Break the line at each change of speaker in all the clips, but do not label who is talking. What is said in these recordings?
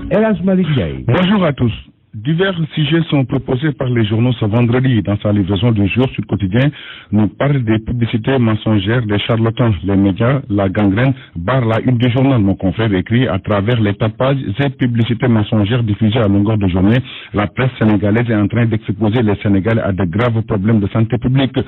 Elhadji Malick Ndiaye.
Bonjour à tous. Divers sujets sont proposés par les journaux ce vendredi. Dans sa livraison du jour sur Quotidien, nous parle des publicités mensongères des charlatans. Les médias, la gangrène, barre la une du journal. Mon confrère écrit à travers les tapages et publicités mensongères diffusées à longueur de journée. La presse sénégalaise est en train d'exposer les Sénégalais à de graves problèmes de santé publique.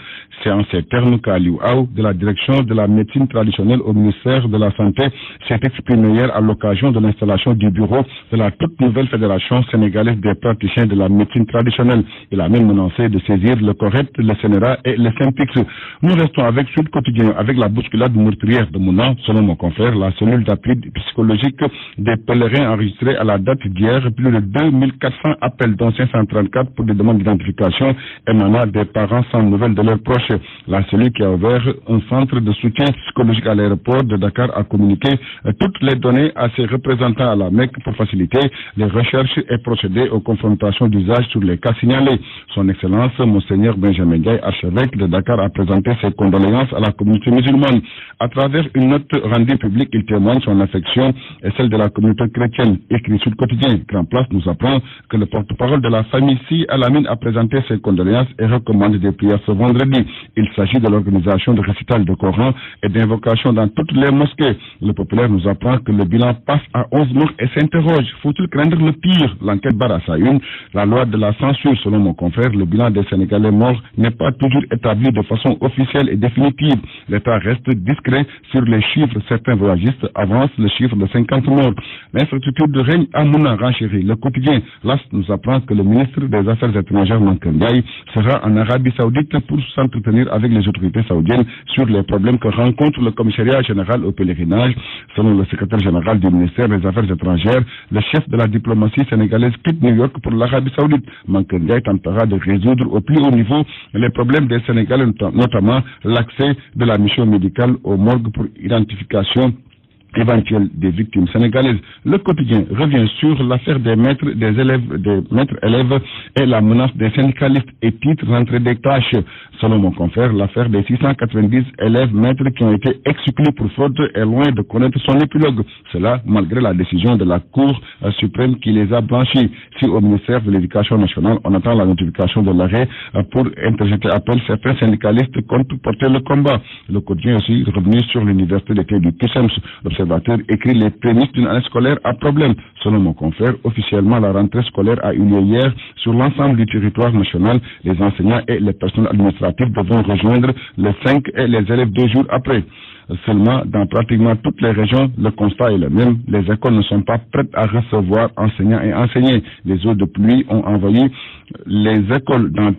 C'est en ces termes qu'Aliou Aou, de la direction de la médecine traditionnelle au ministère de la Santé, s'est exprimé hier à l'occasion de l'installation du bureau de la toute nouvelle fédération sénégalaise des praticiens de la médecine traditionnelle. Il a même menacé de saisir le CORED, le CNRA et le SYNPICS. Nous restons avec Sud Quotidien, avec la bousculade meurtrière de Mouna. Selon mon confrère, la cellule d'appui psychologique des pèlerins enregistrés à la date d'hier, plus de 2400 appels, dont 534 pour des demandes d'identification émanant des parents sans nouvelles de leurs proches. La cellule qui a ouvert un centre de soutien psychologique à l'aéroport de Dakar a communiqué toutes les données à ses représentants à la Mecque pour faciliter les recherches et procéder aux confrontations d'usage sur les cas signalés. Son Excellence, Monseigneur Benjamin Ndiaye, archevêque de Dakar, a présenté ses condoléances à la communauté musulmane. À travers une note rendue publique, il témoigne son affection et celle de la communauté chrétienne. Écrit sur le quotidien, Grand Place nous apprend que le porte-parole de la famille Si Alamine a présenté ses condoléances et recommande des prières ce vendredi. Il s'agit de l'organisation de récital de Coran et d'invocation dans toutes les mosquées. Le populaire nous apprend que le bilan passe à 11 morts et s'interroge. Faut-il craindre le pire? L'enquête barre à sa une. La loi de la censure, selon mon confrère, le bilan des Sénégalais morts n'est pas toujours établi de façon officielle et définitive. L'État reste discret sur les chiffres. Certains voyagistes avancent le chiffre de 50 morts. L'incertitude règne à Mouna, renchérit. Le quotidien, l'AS nous apprend que le ministre des Affaires étrangères, Mankeur Ndiaye, sera en Arabie Saoudite pour s'entretenir avec les autorités saoudiennes sur les problèmes que rencontre le commissariat général au pèlerinage. Selon le secrétaire général du ministère des Affaires étrangères, le chef de la diplomatie sénégalaise quitte New York pour l'Arabie Saoudite. Mankeur Ndiaye tentera de résoudre au plus haut niveau les problèmes des Sénégalais, notamment l'accès de la mission médicale aux morgues pour identification éventuelle des victimes sénégalaises. Le quotidien revient sur l'affaire des maîtres élèves et la menace des syndicalistes et titre rentrée des tâches. Selon mon confrère, l'affaire des 690 élèves maîtres qui ont été exclus pour fraude est loin de connaître son épilogue. Cela malgré la décision de la Cour suprême qui les a blanchis. Si au ministère de l'Éducation nationale, on attend la notification de l'arrêt pour interjeter appel, certains syndicalistes comptent porter le combat. Le quotidien aussi revenu sur l'université d'été du Cusems. L'observateur écrit les prémices d'une année scolaire à problème. Selon mon confrère, officiellement la rentrée scolaire a eu lieu hier sur l'ensemble du territoire national. Les enseignants et les personnels administratifs devront rejoindre les 5 et les élèves 2 jours après. Seulement, dans pratiquement toutes les régions, le constat est le même. Les écoles ne sont pas prêtes à recevoir enseignants et enseignants. Les eaux de pluie ont envahi les écoles dans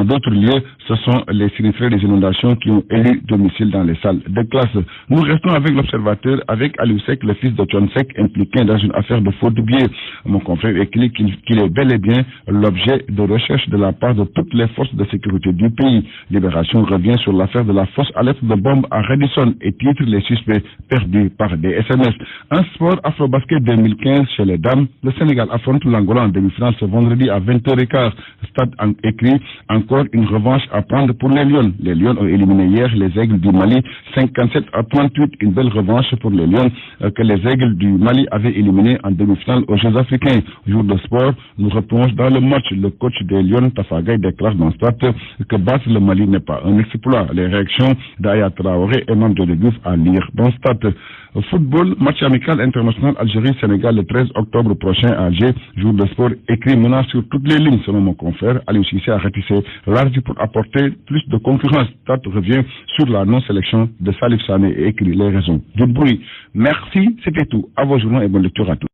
d'autres lieux. Ce sont les sinistrés des inondations qui ont élu domicile dans les salles de classe. Nous restons avec l'observateur, avec Aliou Seck, le fils de John Seck, impliqué dans une affaire de faux de billets. Mon confrère écrit qu'il est bel et bien l'objet de recherche de la part de toutes les forces de sécurité du pays. Libération revient sur l'affaire de la fausse alerte de bombe à Radisson et titre les suspects perdus par des SMS. Un sport Afrobasket 2015 chez les dames. Le Sénégal affronte l'Angola en demi-finale ce vendredi à 20h15. Stade écrit encore une revanche à prendre pour les Lions. Les Lions ont éliminé hier les Aigles du Mali 57-38. Une belle revanche pour les Lions que les Aigles du Mali avaient éliminé en demi-finale aux Jeux africains. Jour de sport, nous replonge dans le match. Le coach des Lions, Tafagay, déclare dans Stade que battre le Mali n'est pas un exploit. Les réactions d'Aya Traoré et Mamdou Diouf à lire dans Stade. Football, match amical international Algérie-Sénégal le 13 octobre prochain à Alger. Jour de sport écrit menace sur toutes les lignes. Selon mon confrère, Aliou Cissé a ratissé large pour apporter plus de concurrence. Stade revient sur la non-sélection de Salif Sané et écrit les raisons du bruit. Merci, c'était tout. À vos journaux et bonne lecture à tous.